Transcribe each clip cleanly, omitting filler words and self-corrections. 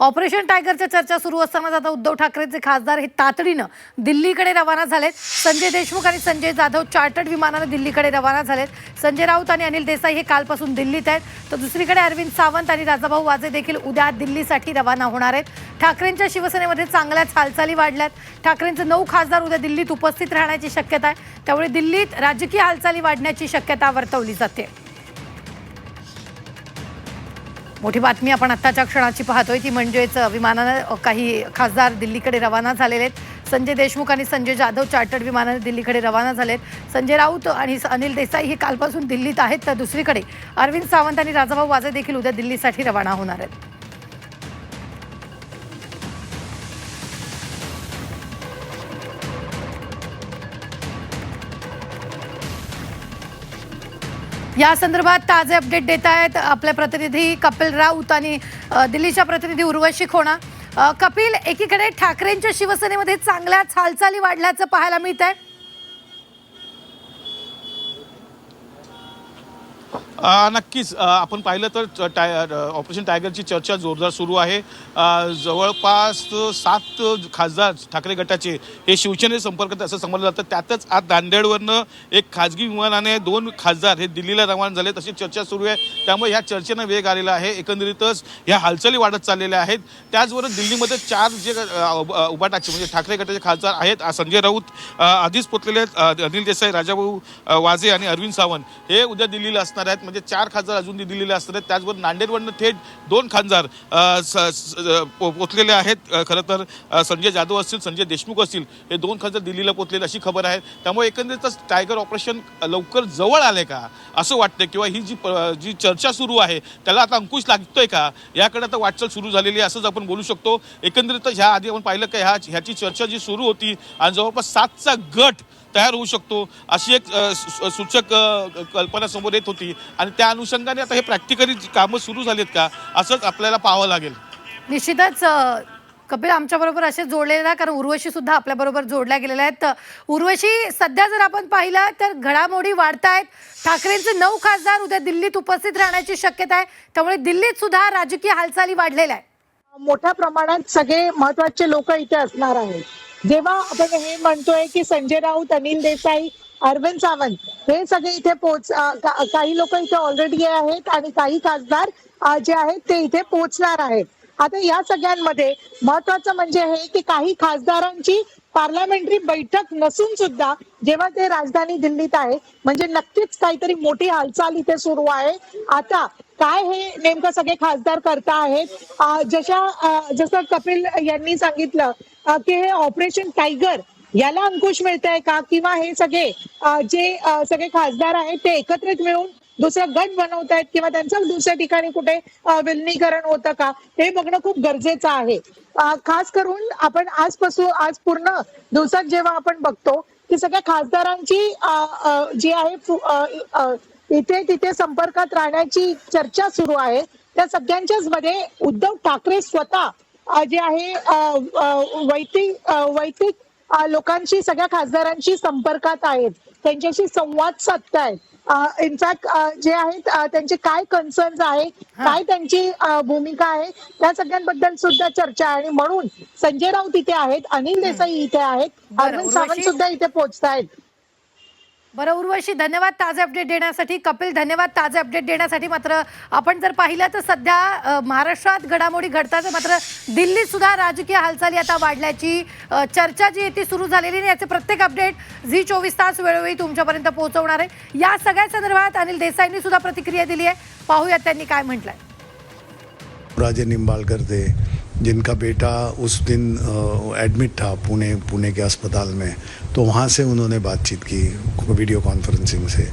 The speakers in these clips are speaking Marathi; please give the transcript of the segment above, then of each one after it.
ऑपरेशन टायगरच्या चर्चा सुरू असताना आता उद्धव ठाकरेंचे खासदार हे तातडीनं दिल्लीकडे रवाना झालेत। संजय देशमुख आणि संजय जाधव चार्टर्ड विमानाने दिल्लीकडे रवाना झालेत। संजय राऊत आणि अनिल देसाई हे कालपासून दिल्लीत आहेत, तर दुसरीकडे अरविंद सावंत आणि राजाभाऊ वाजे देखील उद्या दिल्लीसाठी रवाना होणार आहेत। ठाकरेंच्या शिवसेनेमध्ये चांगल्याच हालचाली वाढल्यात। ठाकरेंचे 9 खासदार उद्या दिल्लीत उपस्थित राहण्याची शक्यता आहे, त्यामुळे दिल्लीत राजकीय हालचाली वाढण्याची शक्यता वर्तवली जाते। मोठी बातमी आपण आत्ताच्या क्षणाची पाहतोय ती म्हणजेच विमानाने काही खासदार दिल्लीकडे रवाना झालेले आहेत। संजय देशमुख आणि संजय जाधव चार्टर्ड विमानाने दिल्लीकडे रवाना झालेत। संजय राऊत आणि अनिल देसाई हे कालपासून दिल्लीत आहेत, तर दुसरीकडे अरविंद सावंत आणि राजाभाऊ वाजे देखील उद्या दिल्लीसाठी रवाना होणार आहेत। या संदर्भात ताजे अपडेट देत आहेत आपले प्रतिनिधी कपिल राऊत आणि दिल्लीच्या प्रतिनिधी उर्वशी खोणा। कपिल, एकीकडे ठाकरेंच्या शिवसेनेमध्ये चांगल्याच हालचाली वाढल्याचं पाहायला मिळत आहे। नक्कीच आपण पाहिलं तर ऑपरेशन टायगरची चर्चा जोरदार सुरू आहे। जवळपास 7 खासदार ठाकरे गटाचे हे शिवसेने संपर्कात असं समजलं जातं। त्यातच आज नांदेडवरनं एक खाजगी विमानाने 2 खासदार हे दिल्लीला रवाना झालेत अशी चर्चा सुरू आहे। त्यामुळे ह्या चर्चेनं वेग आलेला आहे। एकंदरीतच ह्या हालचाली वाढत चाललेल्या आहेत। त्याचबरोबर दिल्लीमध्ये 4 जे उभाटाचे म्हणजे ठाकरे गटाचे खासदार आहेत, संजय राऊत आधीच पोचलेले आहेत, अनिल देसाई, राजाभाऊ वाजे आणि अरविंद सावंत हे उद्या दिल्लीला असणार आहेत। म्हणजे 4 खासदार अजून दिल्लीला असतात। त्याचबरोबर नांदेडवरनं थेट 2 खासदार पोचलेले आहेत। खरं तर संजय जाधव असतील, संजय देशमुख असतील, हे 2 खासदार दिल्लीला पोचलेले अशी खबर आहे। त्यामुळे एकंदरीतच टायगर ऑपरेशन लवकर जवळ आले का असं वाटतं, किंवा ही जी चर्चा सुरू आहे त्याला आता अंकुश लागतोय का, याकडे आता वाटचाल सुरू झालेली आहे असंच आपण बोलू शकतो। एकंदरीतच ह्या आधी आपण पाहिलं का ह्याची चर्चा जी सुरू होती आणि जवळपास 7चा गट तयार होऊ शकतो अशी एक सूचक कल्पना समोर येत होती, आणि त्या अनुषंगाने आता हे प्रॅक्टिकली कामं सुरू झालीत का असंच आपल्याला पाहावं लागेल। निश्चितच कपिल आमच्याबरोबर असे जोडलेले आहे, कारण उर्वशी सुद्धा आपल्याबरोबर जोडल्या गेलेल्या आहेत। उर्वशी, सध्या जर आपण पाहिलं तर घडामोडी वाढतायत। ठाकरेंचे 9 खासदार उद्या दिल्लीत उपस्थित राहण्याची शक्यता आहे, त्यामुळे दिल्लीत सुद्धा राजकीय हालचाली वाढलेल्या आहेत। मोठ्या प्रमाणात सगळे महत्त्वाचे लोक इथे असणार आहेत। जेव्हा आपण हे म्हणतोय की संजय राऊत, अनिल देसाई, अरविंद सावंत हे सगळे इथे काही लोक इथे ऑलरेडी आहेत आणि काही खासदार जे आहेत ते इथे पोहोचणार आहेत। आता या सगळ्यांमध्ये महत्वाचं म्हणजे हे की काही खासदारांची पार्लमेंटरी बैठक नसून सुद्धा जेव्हा ते राजधानी दिल्लीत आहे, म्हणजे नक्कीच काहीतरी मोठी हालचाल इथे सुरू आहे। आता काय हे नेमकं सगळे खासदार करता आहेत, जसं कपिल यांनी सांगितलं की हे ऑपरेशन टायगर याला अंकुश मिळतंय का, किंवा हे सगळे जे सगळे खासदार आहेत ते एकत्रित मिळून दुसरा गट बनवतायत, किंवा त्यांचं दुसऱ्या ठिकाणी कुठे विलीनीकरण होतं का, हे बघणं खूप गरजेचं आहे। खास करून आपण आज पूर्ण दिवसात जेव्हा आपण बघतो की सगळ्या खासदारांची जी आहे इथे तिथे संपर्कात राहण्याची चर्चा सुरू आहे, त्या सगळ्यांच्याच मध्ये उद्धव ठाकरे स्वतः जे आहे वैयक्तिक लोकांशी, सगळ्या खासदारांशी संपर्कात आहेत, त्यांच्याशी संवाद साधतायत। इनफॅक्ट जे आहेत त्यांचे काय कन्सर्न्स आहे, काय त्यांची भूमिका आहे, त्या सगळ्यांबद्दल सुद्धा चर्चा आहे। आणि म्हणून संजय राऊत इथे आहेत, अनिल देसाई इथे आहेत, अरविंद सावंत सुद्धा इथे पोहोचतायत। बरं उर्वशी, धन्यवाद ताजे अपडेट देण्यासाठी। कपिल, धन्यवाद ताजे अपडेट देण्यासाठी। मात्र आपण जर पाहिलं तर सध्या महाराष्ट्रात घडामोडी घडतात, मात्र दिल्लीत सुद्धा राजकीय हालचाली आता वाढल्याची चर्चा जी आहे ती सुरू झालेली आहे। याचे प्रत्येक अपडेट झी 24 तास वेळोवेळी तुमच्यापर्यंत पोहोचवणार आहे। या सगळ्या संदर्भात अनिल देसाईंनी सुद्धा प्रतिक्रिया दिली आहे, पाहूयात त्यांनी काय म्हटलंय। राजे निंबाळकर थे, जिनका बेटा उस दिन एडमिट था पुणे के अस्पताल में, तो वहाँ से उन्होंने बातचीत की वीडियो कॉन्फ्रेंसिंग से।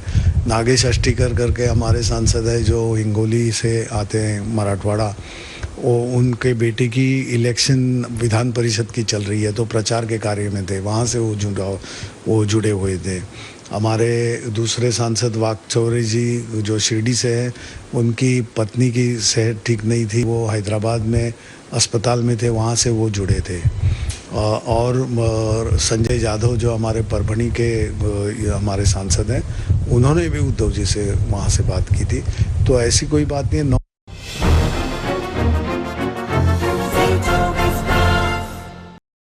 नागेश अष्टीकर करके हमारे सांसद है जो हिंगोली से आते हैं मराठवाड़ा, वो उनके बेटे की इलेक्शन विधान परिषद की चल रही है, तो प्रचार के कार्य में थे, वहाँ से वो जुड़े हुए थे। हमारे दूसरे सांसद वाकचौरे जी जो शिरडी से हैं, उनकी पत्नी की सेहत ठीक नहीं थी, वो हैदराबाद में अस्पताल में थे, वहाँ से वो जुड़े थे। और संजय जाधव जो हमारे परभणी के हमारे सांसद हैं, उन्होंने भी उद्धव जी से वहाँ से बात की थी। तो ऐसी कोई बात नहीं है। 9